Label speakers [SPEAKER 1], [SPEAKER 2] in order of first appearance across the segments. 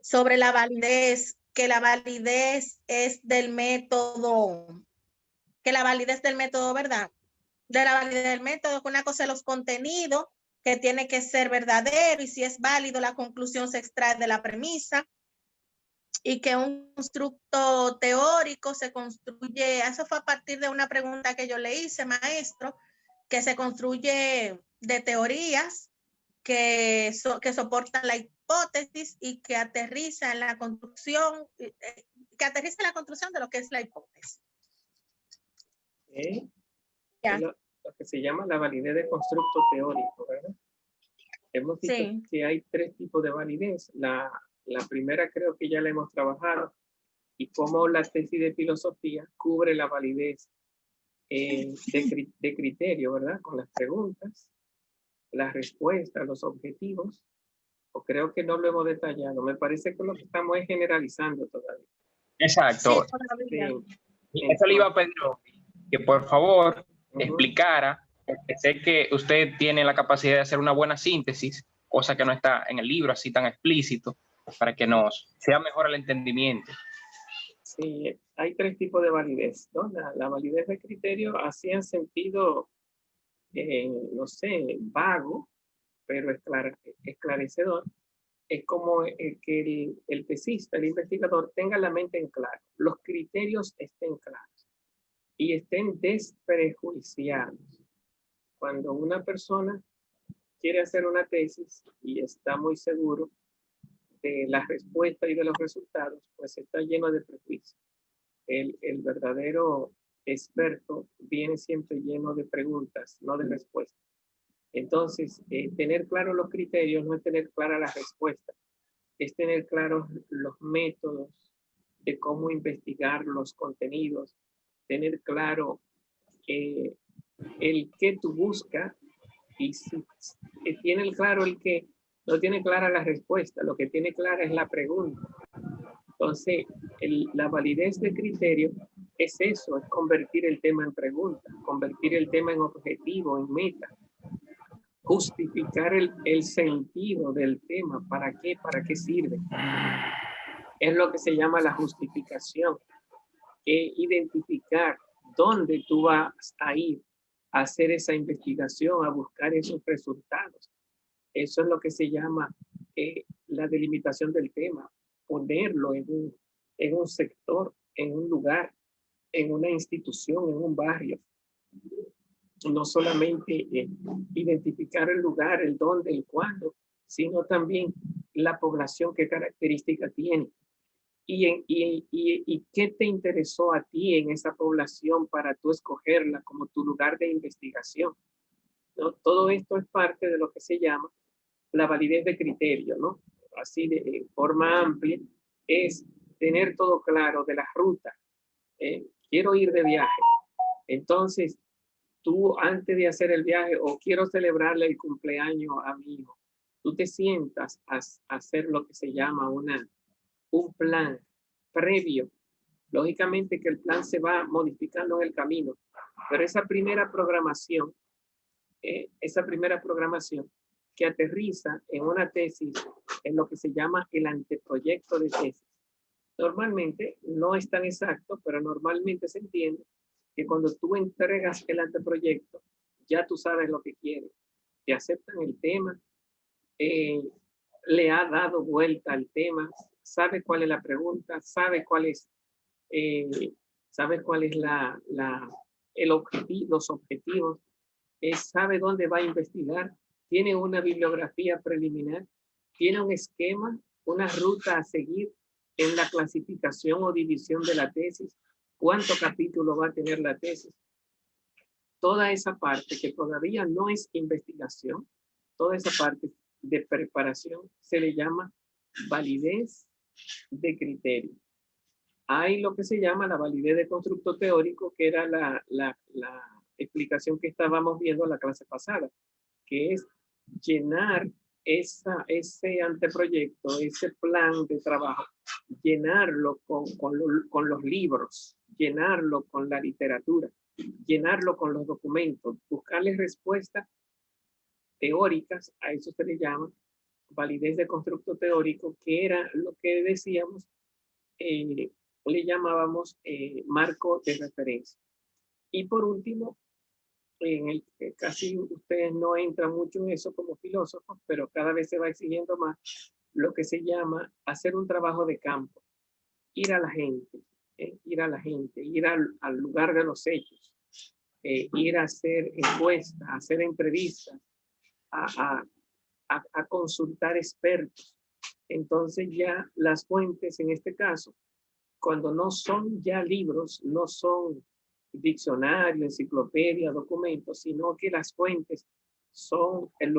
[SPEAKER 1] sobre la validez, que la validez es del método, ¿verdad? De la validez del método, que una cosa es los contenidos, que tiene que ser verdadero, y si es válido, la conclusión se extrae de la premisa, y que un constructo teórico se construye, eso fue a partir de una pregunta que yo le hice, maestro, que se construye de teorías que soportan la hipótesis y que aterriza en la construcción, de lo que es la hipótesis.
[SPEAKER 2] Lo que se llama la validez de constructo teórico, ¿verdad? Hemos dicho que hay tres tipos de validez. La primera creo que ya la hemos trabajado, y cómo la tesis de filosofía cubre la validez de criterio, ¿verdad? Con las preguntas, las respuestas, los objetivos. O creo que no lo hemos detallado. Me parece que lo que estamos es generalizando todavía.
[SPEAKER 3] Exacto.
[SPEAKER 2] Sí.
[SPEAKER 3] Eso le iba a pedir que por favor explicara, porque sé que usted tiene la capacidad de hacer una buena síntesis, cosa que no está en el libro así tan explícito, para que nos sea mejor el entendimiento.
[SPEAKER 2] Sí, hay tres tipos de validez, ¿no? La validez de criterio, así en sentido, no sé, vago, pero esclarecedor, es como que el tesista, el investigador, tenga la mente en claro, los criterios estén claros y estén desprejuiciados. Cuando una persona quiere hacer una tesis y está muy seguro de las respuestas y de los resultados, pues está lleno de prejuicios. El verdadero experto viene siempre lleno de preguntas, no de respuestas. Entonces, tener claros los criterios no es tener clara la respuesta, es tener claros los métodos de cómo investigar los contenidos, tener claro el que tú buscas, y si tiene claro el que, no tiene clara la respuesta, lo que tiene clara es la pregunta. Entonces, la validez de criterio es eso, es convertir el tema en pregunta, convertir el tema en objetivo, en meta, justificar el sentido del tema, ¿para qué sirve? Es lo que se llama la justificación, identificar dónde tú vas a ir a hacer esa investigación, a buscar esos resultados. Eso es lo que se llama la delimitación del tema, ponerlo en un sector, en un lugar, en una institución, en un barrio. No solamente identificar el lugar, el dónde, el cuándo, sino también la población, qué característica tiene. Y qué te interesó a ti en esa población para tú escogerla como tu lugar de investigación, ¿no? Todo esto es parte de lo que se llama la validez de criterio, ¿no? Así de forma amplia, es tener todo claro de la ruta. Quiero ir de viaje. Entonces, tú antes de hacer el viaje, o quiero celebrarle el cumpleaños a mi hijo, tú te sientas a hacer lo que se llama un plan previo. Lógicamente que el plan se va modificando en el camino, pero esa primera programación que aterriza en una tesis, en lo que se llama el anteproyecto de tesis. Normalmente, no es tan exacto, pero normalmente se entiende que cuando tú entregas el anteproyecto, ya tú sabes lo que quieres, te aceptan el tema, le ha dado vuelta al tema, sabe cuál es la pregunta, sabe cuál es el objetivo, los objetivos, sabe dónde va a investigar, tiene una bibliografía preliminar, tiene un esquema, una ruta a seguir en la clasificación o división de la tesis, cuánto capítulo va a tener la tesis. Toda esa parte que todavía no es investigación, toda esa parte de preparación se le llama validez de criterio. Hay lo que se llama la validez de constructo teórico, que era la explicación que estábamos viendo en la clase pasada, que es llenar ese anteproyecto, ese plan de trabajo, llenarlo con los libros, llenarlo con la literatura, llenarlo con los documentos, buscarle respuestas teóricas, a eso se le llama validez de constructo teórico, que era lo que decíamos, le llamábamos marco de referencia. Y por último, en el que casi ustedes no entran mucho en eso como filósofos, pero cada vez se va exigiendo más, lo que se llama hacer un trabajo de campo, ir a la gente, ir al lugar de los hechos, ir a hacer encuestas, a hacer entrevistas, a consultar expertos. Entonces ya las fuentes en este caso, cuando no son ya libros, no son diccionario, enciclopedia, documentos, sino que las fuentes son el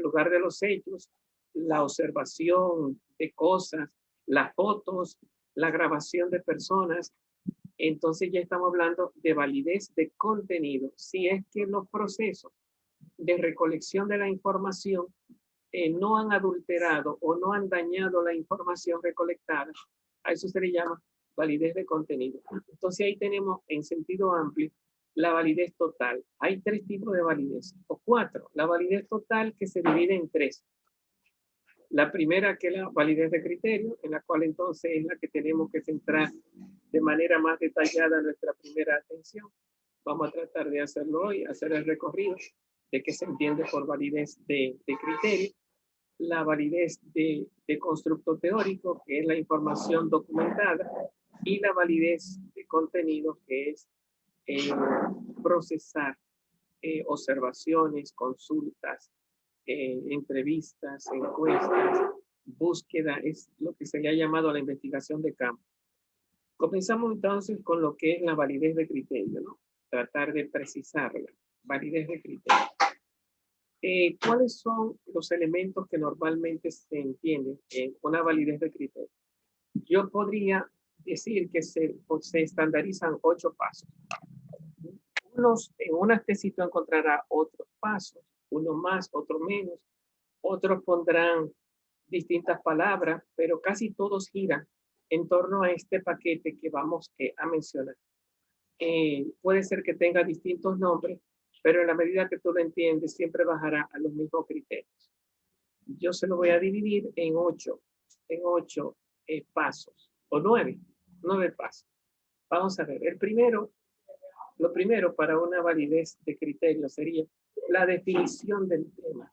[SPEAKER 2] lugar de los hechos, la observación de cosas, las fotos, la grabación de personas. Entonces ya estamos hablando de validez de contenido. Si es que los procesos de recolección de la información no han adulterado o no han dañado la información recolectada, a eso se le llama validez de contenido. Entonces ahí tenemos en sentido amplio la validez total. Hay 3 tipos de validez, o 4. La validez total, que se divide en 3. La primera, que es la validez de criterio, en la cual entonces es la que tenemos que centrar de manera más detallada nuestra primera atención. Vamos a tratar de hacerlo hoy, hacer el recorrido de qué se entiende por validez de criterio. La validez de constructo teórico, que es la información documentada, y la validez de contenido, que es procesar observaciones, consultas, entrevistas, encuestas, búsqueda, es lo que se le ha llamado la investigación de campo. Comenzamos entonces con lo que es la validez de criterio, ¿no? Tratar de precisarla. Validez de criterio. ¿Cuáles son los elementos que normalmente se entienden en una validez de criterio? Yo podría decir que se estandarizan 8 pasos. En unas tesis tú encontrarás otros pasos, uno más, otro menos. Otros pondrán distintas palabras, pero casi todos giran en torno a este paquete que vamos a mencionar. Puede ser que tenga distintos nombres, pero en la medida que tú lo entiendes, siempre bajará a los mismos criterios. Yo se lo voy a dividir en 8 pasos, o 9 pasos. Vamos a ver, lo primero para una validez de criterio sería la definición del tema.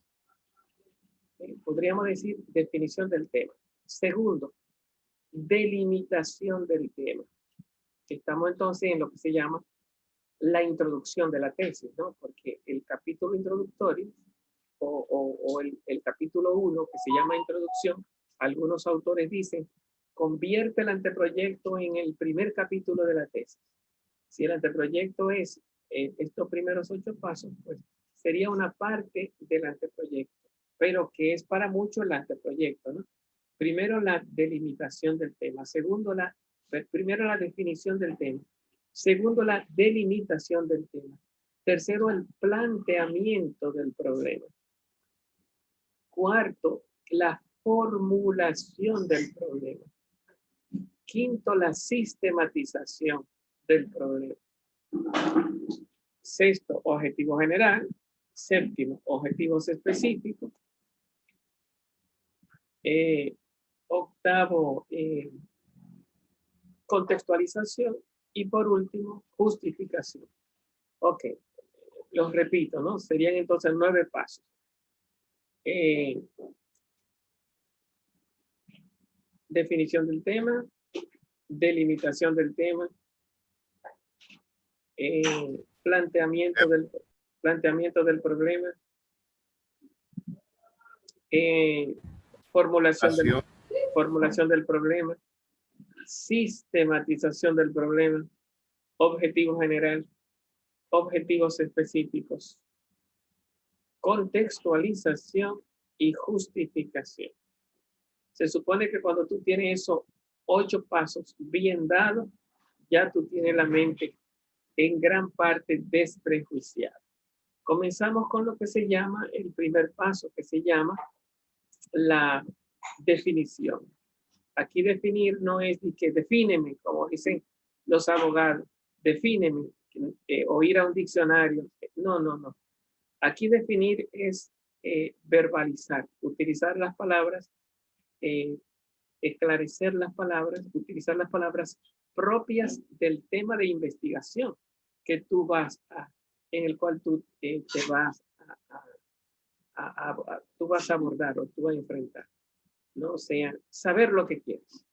[SPEAKER 2] Podríamos decir definición del tema. Segundo, delimitación del tema. Estamos entonces en lo que se llama la introducción de la tesis, ¿no? Porque el capítulo introductorio o el capítulo 1, que se llama introducción, algunos autores dicen, convierte el anteproyecto en el primer capítulo de la tesis. Si el anteproyecto es estos primeros 8 pasos, pues sería una parte del anteproyecto, pero que es para muchos el anteproyecto, ¿no? Primero la delimitación del tema, primero la definición del tema, segundo la delimitación del tema, tercero el planteamiento del problema, cuarto la formulación del problema, quinto la sistematización del problema, sexto objetivo general, séptimo objetivos específicos, octavo contextualización y por último justificación. Ok, los repito, ¿no? Serían entonces 9 pasos. Definición del tema, delimitación del tema, planteamiento del problema, formulación del problema, sistematización del problema, objetivo general, objetivos específicos, contextualización y justificación. Se supone que cuando tú tienes esos 8 pasos bien dados, ya tú tienes la mente en gran parte desprejuiciada. Comenzamos con lo que se llama el primer paso, que se llama la definición. Aquí definir no es de que defíneme, como dicen los abogados, defíneme, o ir a un diccionario. No. Aquí definir es verbalizar, utilizar las palabras, esclarecer las palabras, utilizar las palabras propias del tema de investigación que tú vas a, en el cual tú te vas tú vas a abordar o tú vas a enfrentar, ¿no? O sea, saber lo que quieres.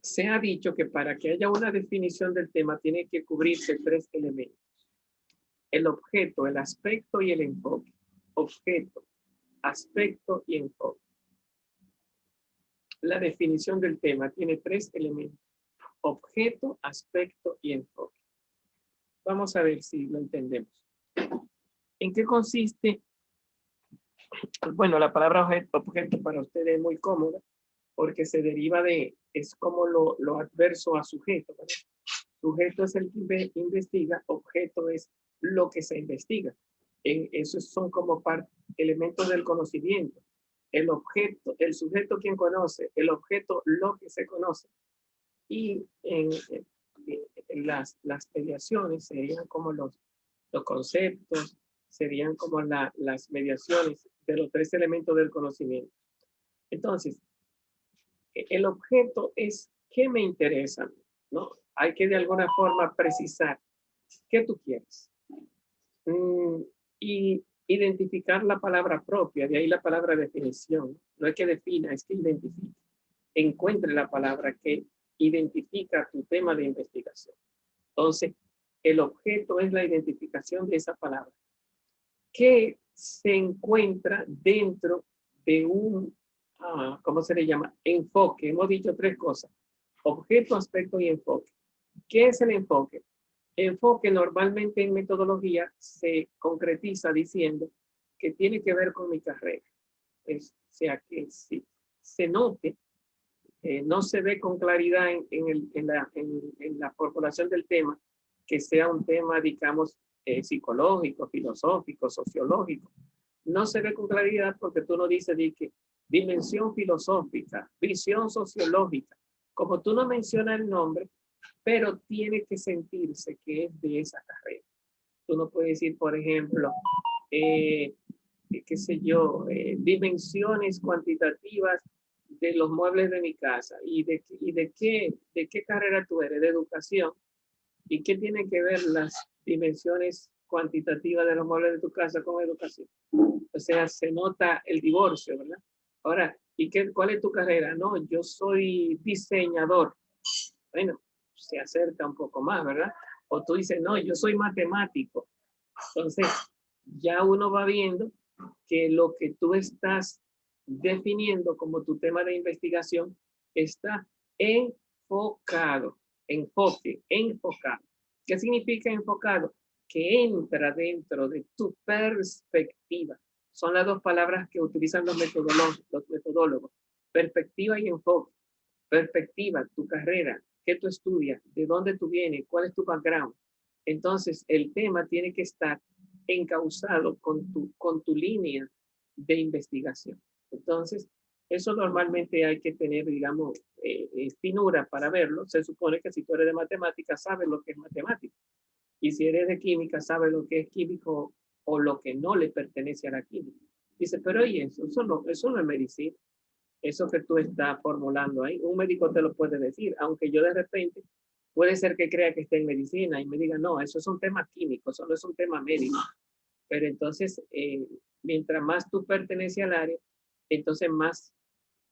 [SPEAKER 2] Se ha dicho que para que haya una definición del tema tiene que cubrirse 3 elementos: el objeto, el aspecto y el enfoque. Objeto, aspecto y enfoque. La definición del tema tiene 3 elementos: objeto, aspecto y enfoque. Vamos a ver si lo entendemos. ¿En qué consiste? Bueno, la palabra objeto para ustedes es muy cómoda porque se deriva de, es como lo adverso a sujeto, ¿verdad? Sujeto es el que investiga, objeto es lo que se investiga. Esos son como elementos del conocimiento. El objeto, el sujeto quien conoce, el objeto lo que se conoce. Y en las mediaciones serían como los conceptos, serían como las mediaciones de los 3 elementos del conocimiento. Entonces, el objeto es qué me interesa, ¿no? Hay que de alguna forma precisar qué tú quieres. Y identificar la palabra propia, de ahí la palabra definición. No es que defina, es que identifique. Encuentre la palabra que identifica tu tema de investigación. Entonces, el objeto es la identificación de esa palabra que se encuentra dentro de un, ¿cómo se le llama? Enfoque. Hemos dicho 3 cosas: objeto, aspecto y enfoque. ¿Qué es el enfoque? Enfoque normalmente en metodología se concretiza diciendo que tiene que ver con mi carrera. O sea, que si se note, no se ve con claridad en la formulación del tema, que sea un tema, digamos, psicológico, filosófico, sociológico. No se ve con claridad porque tú no dices que dimensión filosófica, visión sociológica. Como tú no mencionas el nombre, pero tiene que sentirse que es de esa carrera. Tú no puedes decir, por ejemplo, qué sé yo, dimensiones cuantitativas de los muebles de mi casa. ¿Y de qué carrera tú eres? De educación. ¿Y qué tienen que ver las dimensiones cuantitativas de los muebles de tu casa con educación? O sea, se nota el divorcio, ¿verdad? Ahora, ¿cuál es tu carrera? No, yo soy diseñador. Bueno, se acerca un poco más, ¿verdad? O tú dices, no, yo soy matemático. Entonces, ya uno va viendo que lo que tú estás definiendo como tu tema de investigación está enfocado. Enfoque, enfocado. ¿Qué significa enfocado? Que entra dentro de tu perspectiva. Son las 2 palabras que utilizan los metodólogos. Perspectiva y enfoque. Perspectiva, tu carrera, qué tú estudias, de dónde tú vienes, cuál es tu background. Entonces, el tema tiene que estar encauzado con tu línea de investigación. Entonces, eso normalmente hay que tener, digamos, finura para verlo. Se supone que si tú eres de matemáticas, sabes lo que es matemática. Y si eres de química, sabes lo que es químico o lo que no le pertenece a la química. Dice, pero ¿y eso? Eso no es medicina. Eso que tú estás formulando ahí, un médico te lo puede decir, aunque yo de repente puede ser que crea que esté en medicina y me diga, no, eso es un tema químico, eso no es un tema médico. Pero entonces, mientras más tú perteneces al área, entonces más.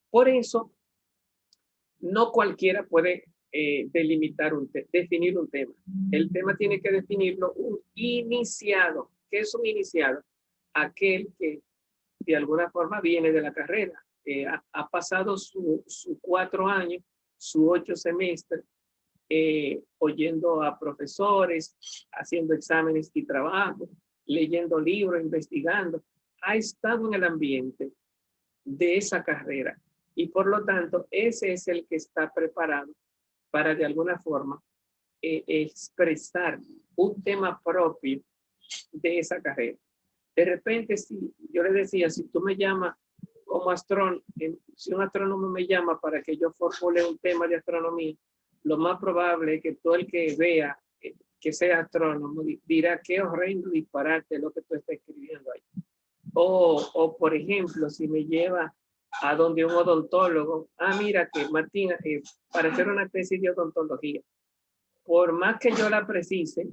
[SPEAKER 2] Por eso, no cualquiera puede definir un tema. El tema tiene que definirlo un iniciado. ¿Qué es un iniciado? Aquel que de alguna forma viene de la carrera. Ha pasado sus 4 años, sus 8 semestres, oyendo a profesores, haciendo exámenes y trabajos, leyendo libros, investigando. Ha estado en el ambiente de esa carrera y por lo tanto ese es el que está preparado para de alguna forma expresar un tema propio de esa carrera. De repente, si yo le decía, si tú me llamas como astrónomo, si un astrónomo me llama para que yo formule un tema de astronomía, lo más probable es que todo el que vea que sea astrónomo dirá qué horrendo disparate lo que tú estás escribiendo ahí. O por ejemplo, si me lleva a donde un odontólogo, mira que Martina, para hacer una tesis de odontología, por más que yo la precise,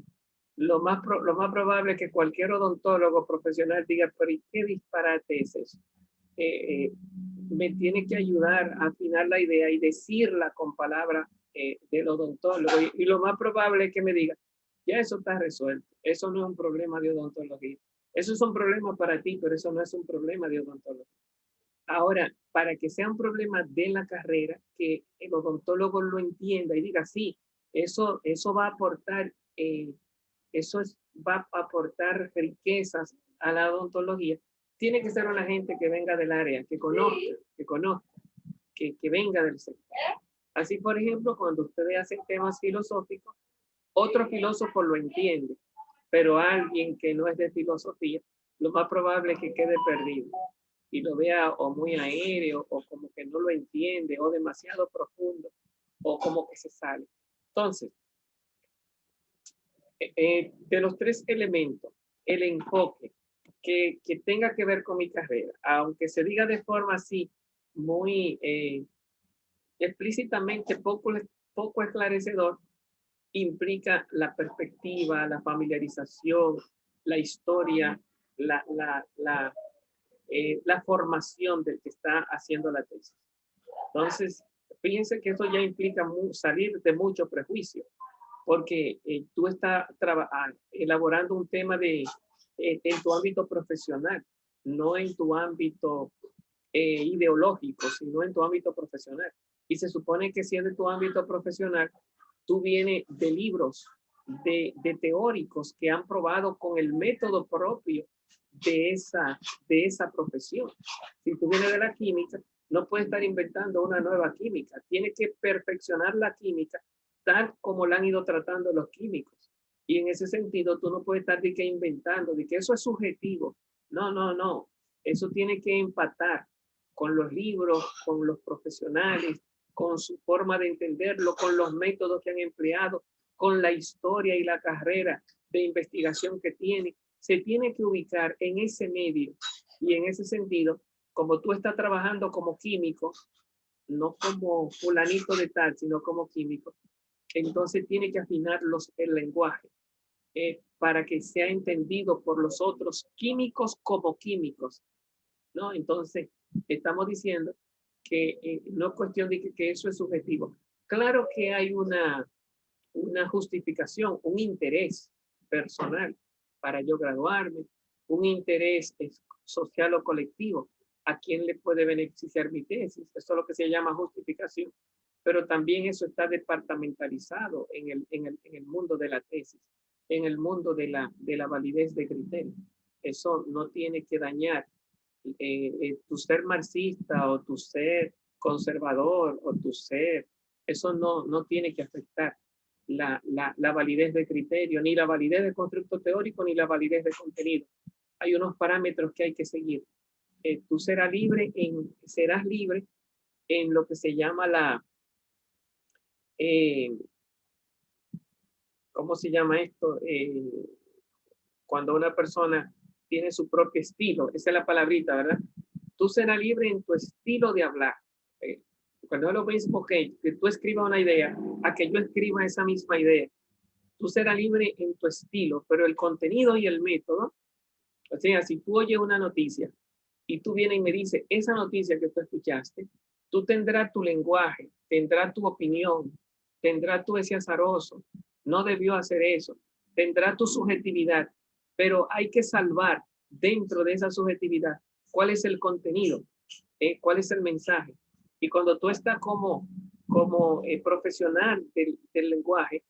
[SPEAKER 2] lo más probable es que cualquier odontólogo profesional diga, pero ¿y qué disparate es eso? Me tiene que ayudar a afinar la idea y decirla con palabras del odontólogo. Y lo más probable es que me diga, ya eso está resuelto. Eso no es un problema de odontología. Eso es un problema para ti, pero eso no es un problema de odontología. Ahora, para que sea un problema de la carrera, que el odontólogo lo entienda y diga, sí, eso va a aportar, va a aportar riquezas a la odontología. Tiene que ser una gente que venga del área, que conozca, que venga del sector. Así, por ejemplo, cuando ustedes hacen temas filosóficos, otro filósofo lo entiende, pero alguien que no es de filosofía, lo más probable es que quede perdido y lo vea o muy aéreo, o como que no lo entiende, o demasiado profundo, o como que se sale. Entonces, de los tres elementos, el enfoque que tenga que ver con mi carrera, aunque se diga de forma así, muy explícitamente poco esclarecedor, implica la perspectiva, la familiarización, la historia, la formación del que está haciendo la tesis. Entonces, fíjense que eso ya implica salir de mucho prejuicio, porque tú estás elaborando un tema en tu ámbito profesional, no en tu ámbito ideológico, sino en tu ámbito profesional. Y se supone que siendo en tu ámbito profesional, tú vienes de libros, de teóricos que han probado con el método propio de esa profesión. Si tú vienes de la química, no puedes estar inventando una nueva química. Tienes que perfeccionar la química tal como la han ido tratando los químicos. Y en ese sentido, tú no puedes estar inventando, de que eso es subjetivo. No. Eso tiene que empatar con los libros, con los profesionales, con su forma de entenderlo, con los métodos que han empleado, con la historia y la carrera de investigación que tiene. Se tiene que ubicar en ese medio, y en ese sentido, como tú estás trabajando como químico, no como fulanito de tal, sino como químico, entonces tiene que afinar el lenguaje para que sea entendido por los otros químicos como químicos, ¿no? Entonces, estamos diciendo que no es cuestión de que eso es subjetivo. Claro que hay una justificación, un interés personal para yo graduarme, un interés social o colectivo. ¿A quién le puede beneficiar mi tesis? Eso es lo que se llama justificación. Pero también eso está departamentalizado en el mundo de la tesis, en el mundo de la validez de criterio. Eso no tiene que dañar tu ser marxista o tu ser conservador o tu ser. Eso no tiene que afectar la validez de criterio, ni la validez de constructo teórico, ni la validez de contenido. Hay unos parámetros que hay que seguir. Tú serás libre en lo que se llama ¿cómo se llama esto? Cuando una persona tiene su propio estilo, esa es la palabrita, ¿verdad? Tú serás libre en tu estilo de hablar. Cuando es lo mismo que tú escribas una idea, a que yo escriba esa misma idea. Tú serás libre en tu estilo, pero el contenido y el método, o sea, si tú oyes una noticia y tú vienes y me dices, esa noticia que tú escuchaste, tú tendrás tu lenguaje, tendrás tu opinión, tendrás tu ese azaroso, no debió hacer eso, tendrá tu subjetividad, pero hay que salvar dentro de esa subjetividad cuál es el contenido, cuál es el mensaje. Y cuando tú estás como profesional del lenguaje,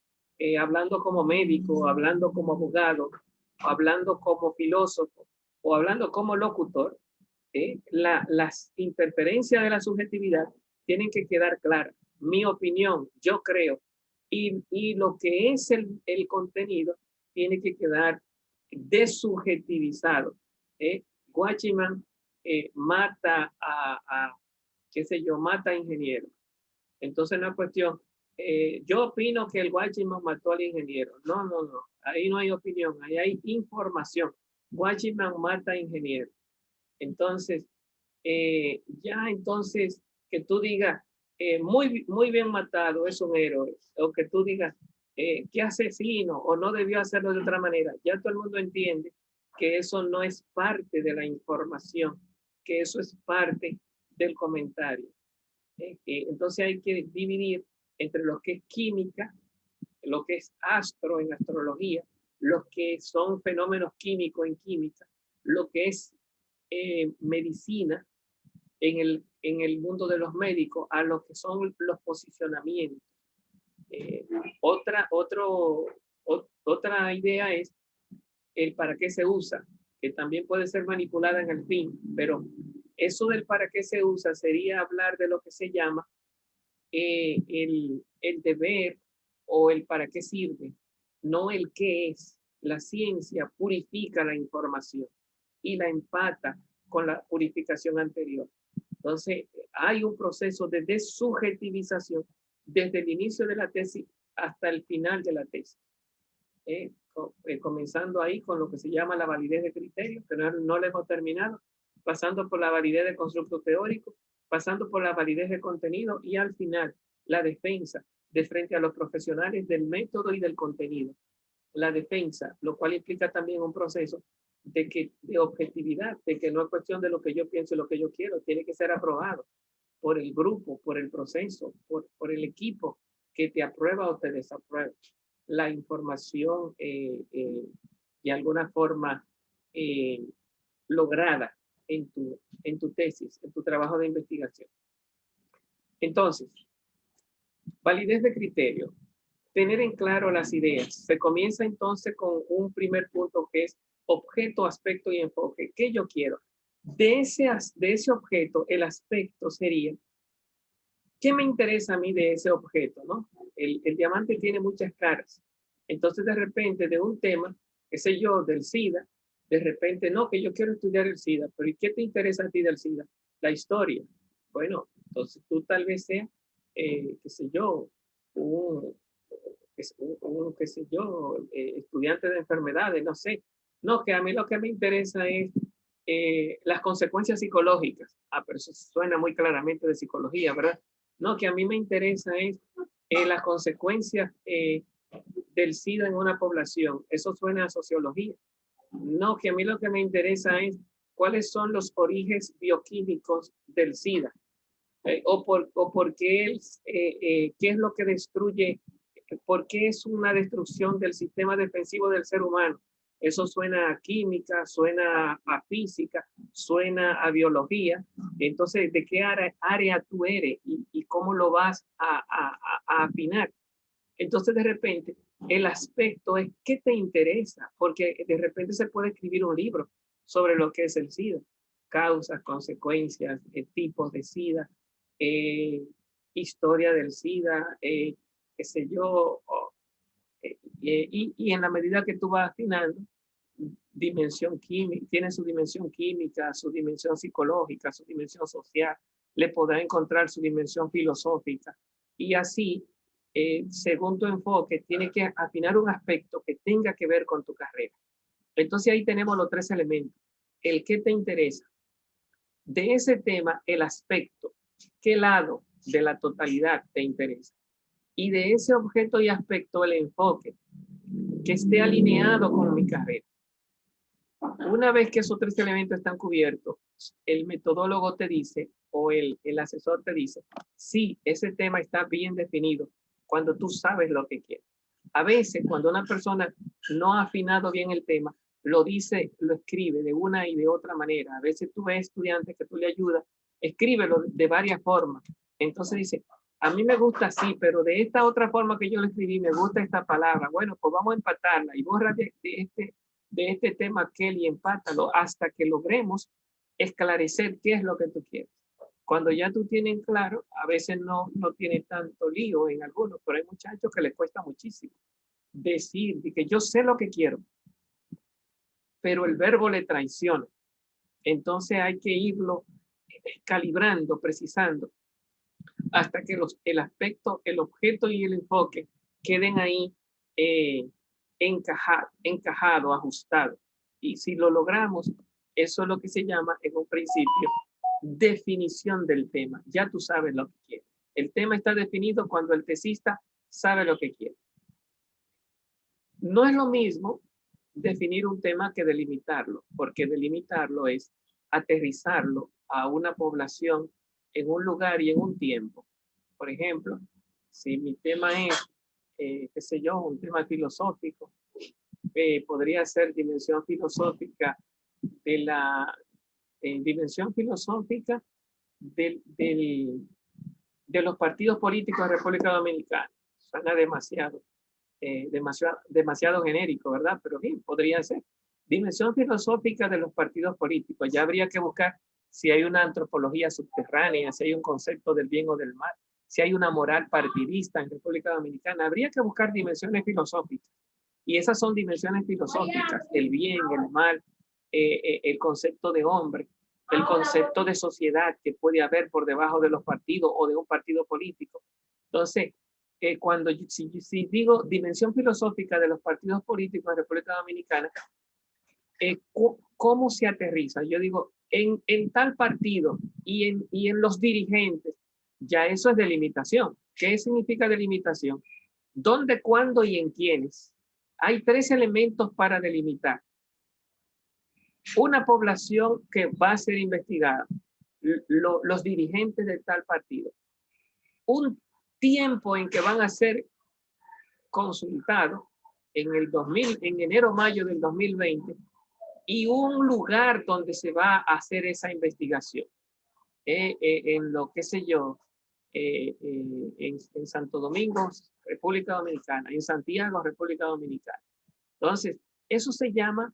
[SPEAKER 2] hablando como médico, hablando como abogado, hablando como filósofo o hablando como locutor, las interferencias de la subjetividad tienen que quedar claras. Mi opinión, yo creo, y lo que es el contenido tiene que quedar desubjetivizado. Guachiman mata qué sé yo, mata a ingeniero. Entonces no es cuestión, yo opino que el Guachiman mató al ingeniero. No, ahí no hay opinión, ahí hay información. Guachiman mata a ingeniero. Entonces, ya entonces que tú digas, muy bien matado, es un héroe, o que tú digas, qué asesino, o no debió hacerlo de otra manera, ya todo el mundo entiende que eso no es parte de la información, que eso es parte del comentario. Entonces hay que dividir entre lo que es química, lo que es astro en astrología, los que son fenómenos químicos en química, lo que es medicina en el mundo de los médicos, a lo que son los posicionamientos. Otra idea es el para qué se usa, que también puede ser manipulada en el fin, pero eso del para qué se usa sería hablar de lo que se llama el deber o el para qué sirve, no el qué es. La ciencia purifica la información y la empata con la purificación anterior. Entonces, hay un proceso de desubjetivización desde el inicio de la tesis hasta el final de la tesis. Comenzando ahí con lo que se llama la validez de criterios, que no le hemos terminado, pasando por la validez de constructo teórico, pasando por la validez de contenido y al final la defensa de frente a los profesionales del método y del contenido. La defensa, lo cual implica también un proceso de objetividad, de que no es cuestión de lo que yo pienso y lo que yo quiero, tiene que ser aprobado por el grupo, por el proceso, por el equipo que te aprueba o te desaprueba. La información de alguna forma lograda en tu tesis, en tu trabajo de investigación. Entonces, validez de criterio. Tener en claro las ideas. Se comienza entonces con un primer punto que es objeto, aspecto y enfoque. ¿Qué yo quiero? De ese objeto, el aspecto sería, ¿qué me interesa a mí de ese objeto? ¿No? El diamante tiene muchas caras. Entonces, de repente, de un tema, qué sé yo, del SIDA, de repente, no, que yo quiero estudiar el SIDA, pero ¿y qué te interesa a ti del SIDA? La historia. Bueno, entonces tú tal vez sea, qué sé yo, qué sé yo, estudiante de enfermedades, no sé. No, que a mí lo que me interesa es las consecuencias psicológicas. Pero eso suena muy claramente de psicología, ¿verdad? No, que a mí me interesa es las consecuencias del SIDA en una población. Eso suena a sociología. No, que a mí lo que me interesa es cuáles son los orígenes bioquímicos del SIDA. O por qué, qué es lo que destruye, por qué es una destrucción del sistema defensivo del ser humano. Eso suena a química, suena a física, suena a biología. Entonces, ¿de qué área tú eres y cómo lo vas a afinar? Entonces, de repente, el aspecto es qué te interesa, porque de repente se puede escribir un libro sobre lo que es el SIDA, causas, consecuencias, tipos de SIDA, historia del SIDA, qué sé yo, y en la medida que tú vas afinando, dimensión química, tiene su dimensión química, su dimensión psicológica, su dimensión social, le podrá encontrar su dimensión filosófica, y así, según tu enfoque, tiene que afinar un aspecto que tenga que ver con tu carrera. Entonces ahí tenemos los tres elementos. El que te interesa. De ese tema, el aspecto. ¿Qué lado de la totalidad te interesa? Y de ese objeto y aspecto, el enfoque. Que esté alineado con mi carrera. Una vez que esos tres elementos están cubiertos, el metodólogo te dice, o el asesor te dice, sí, ese tema está bien definido cuando tú sabes lo que quieres. A veces, cuando una persona no ha afinado bien el tema, lo dice, lo escribe de una y de otra manera. A veces tú ves estudiantes que tú le ayudas, escríbelo de varias formas. Entonces dice, a mí me gusta así, pero de esta otra forma que yo le escribí, me gusta esta palabra. Bueno, pues vamos a empatarla y borra de este tema aquel y empátalo hasta que logremos esclarecer qué es lo que tú quieres. Cuando ya tú tienes claro, a veces no tiene tanto lío en algunos, pero hay muchachos que les cuesta muchísimo decir que yo sé lo que quiero, pero el verbo le traiciona. Entonces hay que irlo calibrando, precisando, hasta que el aspecto, el objeto y el enfoque queden ahí encajado, ajustado. Y si lo logramos, Eso es lo que se llama, en un principio, definición del tema. Ya tú sabes lo que quieres. El tema está definido cuando el tesista sabe lo que quiere. No es lo mismo definir un tema que delimitarlo, porque delimitarlo es aterrizarlo a una población en un lugar y en un tiempo. Por ejemplo, si mi tema es, qué sé yo, un tema filosófico, podría ser dimensión filosófica de la dimensión filosófica de los partidos políticos de República Dominicana. Suena demasiado genérico, ¿verdad? Pero bien, podría ser. Dimensión filosófica de los partidos políticos. Ya habría que buscar si hay una antropología subterránea, si hay un concepto del bien o del mal, si hay una moral partidista en República Dominicana. Habría que buscar dimensiones filosóficas. Y esas son dimensiones filosóficas, el bien, el mal, el concepto de hombre, el concepto de sociedad que puede haber por debajo de los partidos o de un partido político. Entonces, si digo dimensión filosófica de los partidos políticos de República Dominicana, ¿cómo se aterriza? Yo digo, en tal partido y en los dirigentes, ya eso es delimitación. ¿Qué significa delimitación? ¿Dónde, cuándo y en quiénes? Hay 3 elementos para delimitar. Una población que va a ser investigada, los dirigentes de tal partido. Un tiempo en que van a ser consultados en enero o mayo del 2020 y un lugar donde se va a hacer esa investigación. En lo que sé yo, en Santo Domingo, República Dominicana, en Santiago, República Dominicana. Entonces, eso se llama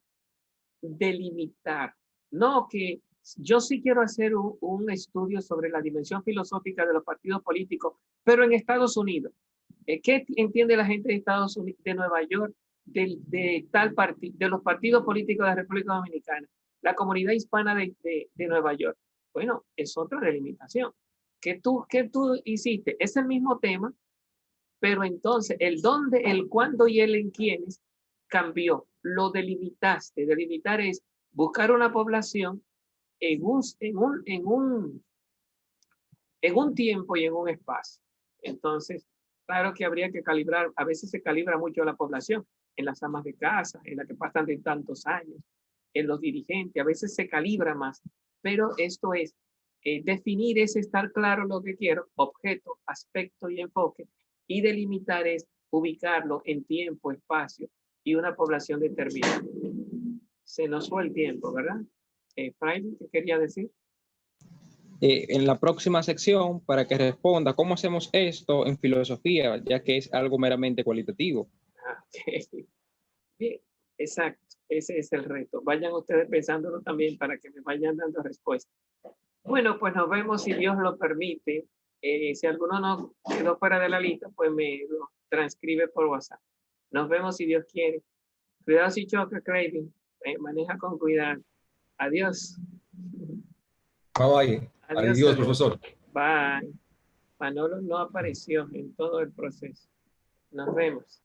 [SPEAKER 2] delimitar. No que yo sí quiero hacer un estudio sobre la dimensión filosófica de los partidos políticos, pero en Estados Unidos. ¿Qué entiende la gente de Estados Unidos, de Nueva York, de los partidos políticos de la República Dominicana, la comunidad hispana de Nueva York? Bueno, es otra delimitación. ¿Qué tú hiciste? Es el mismo tema, pero entonces el dónde, el cuándo y el en quiénes cambió. Lo delimitaste. Delimitar es buscar una población en un tiempo y en un espacio. Entonces, claro que habría que calibrar, a veces se calibra mucho la población, en las amas de casa, en la que pasan de tantos años, en los dirigentes, a veces se calibra más, pero esto es, definir es estar claro lo que quiero, objeto, aspecto y enfoque, y delimitar es ubicarlo en tiempo, espacio y una población determinada. Se nos fue el tiempo, ¿verdad? Friday, ¿qué quería decir?
[SPEAKER 3] En la próxima sección, para que responda cómo hacemos esto en filosofía, ya que es algo meramente cualitativo.
[SPEAKER 2] Okay. Bien, exacto, ese es el reto. Vayan ustedes pensándolo también para que me vayan dando respuesta. Bueno, pues nos vemos si Dios lo permite. Si alguno no quedó fuera de la lista, pues me lo transcribe por WhatsApp. Nos vemos si Dios quiere. Cuidado si choca, Craving. Maneja con cuidado. Adiós.
[SPEAKER 4] Bye. Adiós, profesor.
[SPEAKER 2] Bye. Manolo no apareció en todo el proceso. Nos vemos.